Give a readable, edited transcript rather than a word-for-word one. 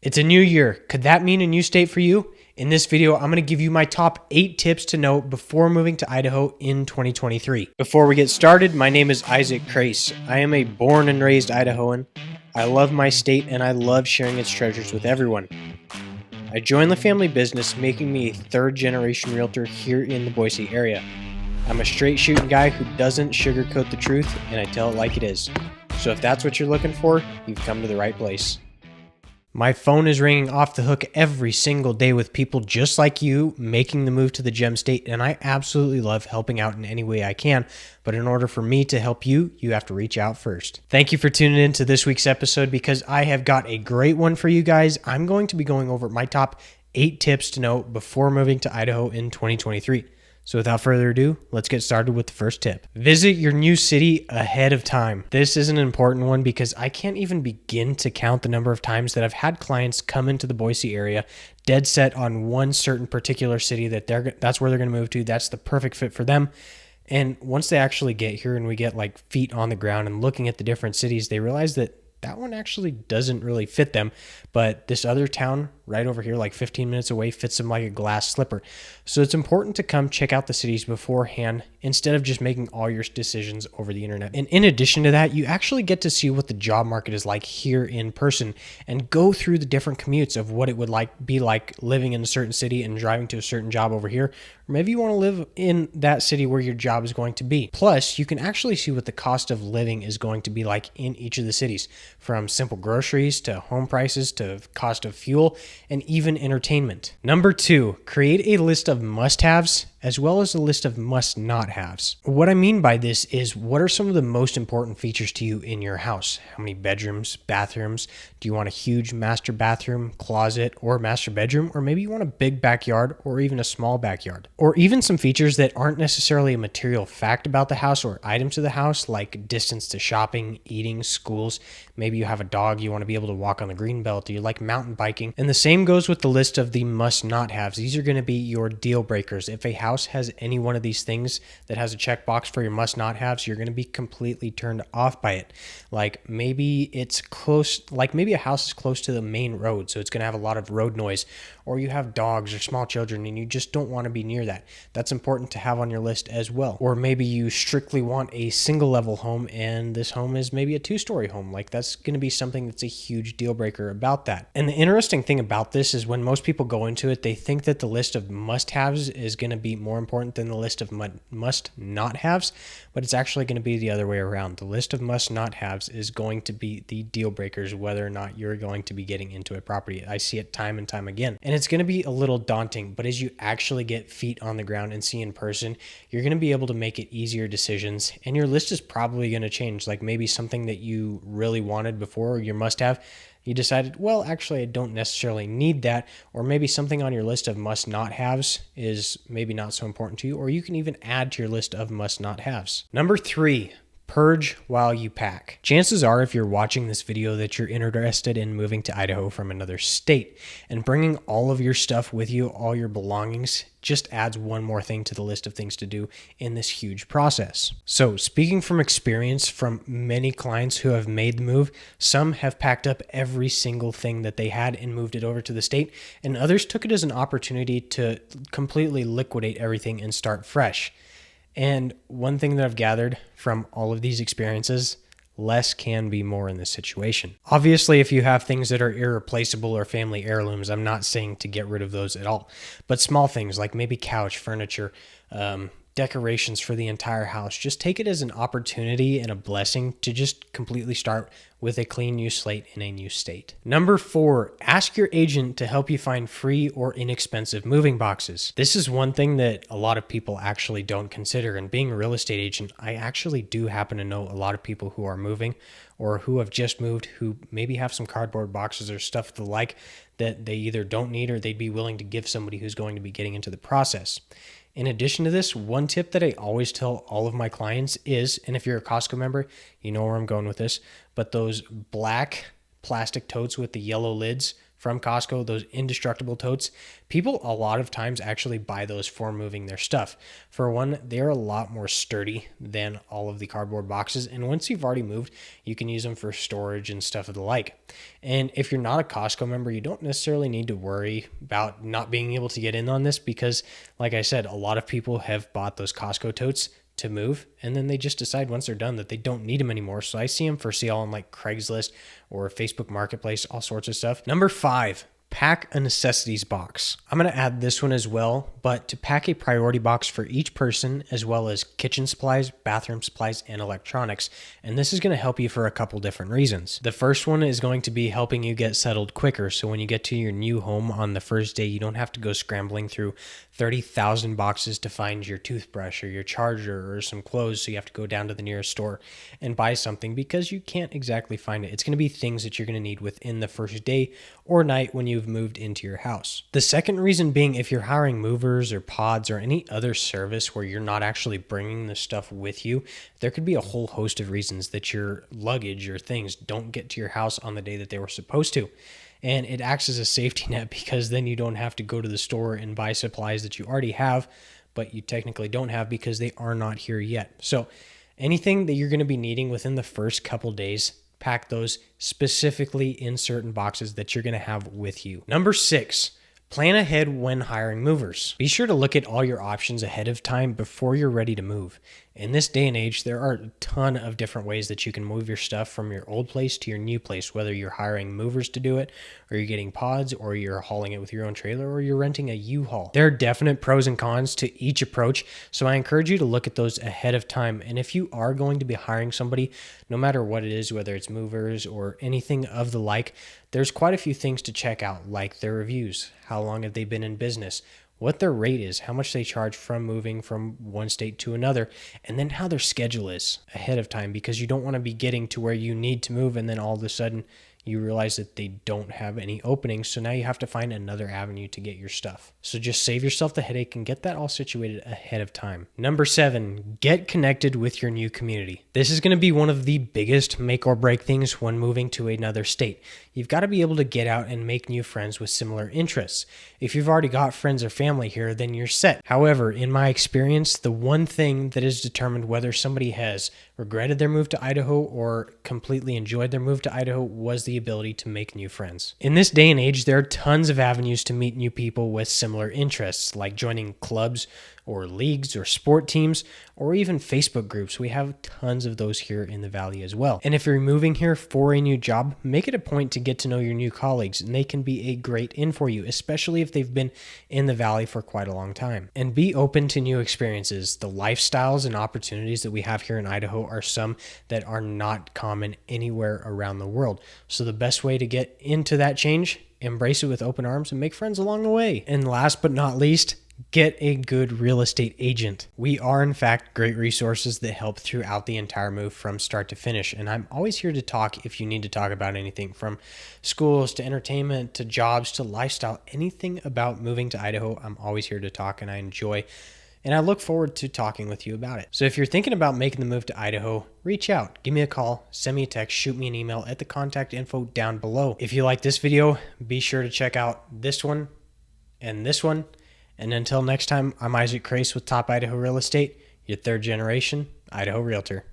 It's a new year. Could that mean a new state for you? In this video, I'm going to give you my top 8 tips to know before moving to Idaho in 2023. Before we get started, my name is Isaac Crace. I am a born and raised Idahoan. I love my state and I love sharing its treasures with everyone. I joined the family business, making me a third-generation realtor here in the Boise area. I'm a straight-shooting guy who doesn't sugarcoat the truth, and I tell it like it is. So if that's what you're looking for, you've come to the right place. My phone is ringing off the hook every single day with people just like you making the move to the gem state, and I absolutely love helping out in any way I can. But in order for me to help you, you have to reach out first. Thank you for tuning in to this week's episode because I have got a great one for you guys. I'm going to be going over my top 8 tips to know before moving to Idaho in 2023. So without further ado, let's get started with the first tip. Visit your new city ahead of time. This is an important one because I can't even begin to count the number of times that I've had clients come into the Boise area dead set on one certain particular city that's where they're going to move to. That's the perfect fit for them. And once they actually get here and we get like feet on the ground and looking at the different cities, they realize that one actually doesn't really fit them, but this other town right over here, like 15 minutes away, fits them like a glass slipper. So it's important to come check out the cities beforehand instead of just making all your decisions over the internet. And in addition to that, you actually get to see what the job market is like here in person and go through the different commutes of what it would be like living in a certain city and driving to a certain job over here. Or maybe you want to live in that city where your job is going to be. Plus, you can actually see what the cost of living is going to be like in each of the cities, from simple groceries to home prices to cost of fuel and even entertainment. Number 2, create a list of must-haves as well as a list of must-not-haves. What I mean by this is, what are some of the most important features to you in your house? How many bedrooms, bathrooms? Do you want a huge master bathroom, closet, or master bedroom? Or maybe you want a big backyard or even a small backyard. Or even some features that aren't necessarily a material fact about the house or items of the house, like distance to shopping, eating, schools. Maybe you have a dog, you want to be able to walk on the green belt, or you like mountain biking. And the same goes with the list of the must-not-haves. These are going to be your deal breakers. If a house has any one of these things that has a checkbox for your must-not-haves, you're going to be completely turned off by it. Like maybe it's close, like maybe a house is close to the main road, so it's going to have a lot of road noise, or you have dogs or small children and you just don't want to be near that. That's important to have on your list as well. Or maybe you strictly want a single level home and this home is maybe a 2-story home. Like that's going to be something that's a huge deal breaker about that. And the interesting thing about this is when most people go into it, they think that the list of must-haves is going to be more important than the list of must-not-haves, but it's actually going to be the other way around. The list of must-not-haves is going to be the deal breakers, whether or not you're going to be getting into a property. I see it time and time again. And it's going to be a little daunting, but as you actually get feet on the ground and see in person, you're going to be able to make it easier decisions, and your list is probably going to change. Like maybe something that you really wanted before, your must-have, you decided, well, actually, I don't necessarily need that. Or maybe something on your list of must-not-haves is maybe not so important to you, or you can even add to your list of must-not-haves. Number 3, purge while you pack. Chances are, if you're watching this video, that you're interested in moving to Idaho from another state, and bringing all of your stuff with you, all your belongings, just adds one more thing to the list of things to do in this huge process. So speaking from experience from many clients who have made the move, some have packed up every single thing that they had and moved it over to the state, and others took it as an opportunity to completely liquidate everything and start fresh. And one thing that I've gathered from all of these experiences, less can be more in this situation. Obviously, if you have things that are irreplaceable or family heirlooms, I'm not saying to get rid of those at all. But small things like maybe couch, furniture, decorations for the entire house, just take it as an opportunity and a blessing to just completely start with a clean new slate in a new state. Number 4, ask your agent to help you find free or inexpensive moving boxes. This is one thing that a lot of people actually don't consider. And being a real estate agent, I actually do happen to know a lot of people who are moving or who have just moved who maybe have some cardboard boxes or stuff the like that they either don't need or they'd be willing to give somebody who's going to be getting into the process. In addition to this, one tip that I always tell all of my clients is, and if you're a Costco member, you know where I'm going with this, but those black plastic totes with the yellow lids, from Costco, those indestructible totes, people a lot of times actually buy those for moving their stuff. For one, they're a lot more sturdy than all of the cardboard boxes. And once you've already moved, you can use them for storage and stuff of the like. And if you're not a Costco member, you don't necessarily need to worry about not being able to get in on this because, like I said, a lot of people have bought those Costco totes to move, and then they just decide once they're done that they don't need them anymore. So I see them for sale on like Craigslist or Facebook Marketplace, all sorts of stuff. Number 5, pack a necessities box. I'm going to add this one as well, but to pack a priority box for each person, as well as kitchen supplies, bathroom supplies, and electronics. And this is going to help you for a couple different reasons. The first one is going to be helping you get settled quicker. So when you get to your new home on the first day, you don't have to go scrambling through 30,000 boxes to find your toothbrush or your charger or some clothes. So you have to go down to the nearest store and buy something because you can't exactly find it. It's going to be things that you're going to need within the first day or night when you've moved into your house. The second reason being, if you're hiring movers or pods or any other service where you're not actually bringing the stuff with you, there could be a whole host of reasons that your luggage or things don't get to your house on the day that they were supposed to. And it acts as a safety net because then you don't have to go to the store and buy supplies that you already have, but you technically don't have because they are not here yet. So anything that you're going to be needing within the first couple days, pack those specifically in certain boxes that you're going to have with you. Number 6, plan ahead when hiring movers. Be sure to look at all your options ahead of time before you're ready to move. In this day and age, there are a ton of different ways that you can move your stuff from your old place to your new place, whether you're hiring movers to do it, or you're getting pods, or you're hauling it with your own trailer, or you're renting a U-Haul. There are definite pros and cons to each approach, so I encourage you to look at those ahead of time. And if you are going to be hiring somebody, no matter what it is, whether it's movers or anything of the like, there's quite a few things to check out, like their reviews, how long have they been in business, what their rate is, how much they charge from moving from one state to another, and then how their schedule is ahead of time, because you don't want to be getting to where you need to move and then all of a sudden you realize that they don't have any openings. So now you have to find another avenue to get your stuff. So just save yourself the headache and get that all situated ahead of time. Number 7, get connected with your new community. This is going to be one of the biggest make or break things when moving to another state. You've got to be able to get out and make new friends with similar interests. If you've already got friends or family here, then you're set. However, in my experience, the one thing that has determined whether somebody has regretted their move to Idaho or completely enjoyed their move to Idaho was the ability to make new friends. In this day and age, there are tons of avenues to meet new people with similar interests, like joining clubs or leagues or sport teams, or even Facebook groups. We have tons of those here in the Valley as well. And if you're moving here for a new job, make it a point to get to know your new colleagues, and they can be a great in for you, especially if they've been in the Valley for quite a long time. And be open to new experiences. The lifestyles and opportunities that we have here in Idaho are some that are not common anywhere around the world. So the best way to get into that change, embrace it with open arms and make friends along the way. And last but not least, get a good real estate agent. We are, in fact, great resources that help throughout the entire move from start to finish. And I'm always here to talk if you need to talk about anything from schools to entertainment to jobs to lifestyle, anything about moving to Idaho. I'm always here to talk, and I enjoy and I look forward to talking with you about it. So if you're thinking about making the move to Idaho, reach out, give me a call, send me a text, shoot me an email at the contact info down below. If you like this video, be sure to check out this one and this one. And until next time, I'm Isaac Crace with Top Idaho Real Estate, your third generation Idaho Realtor.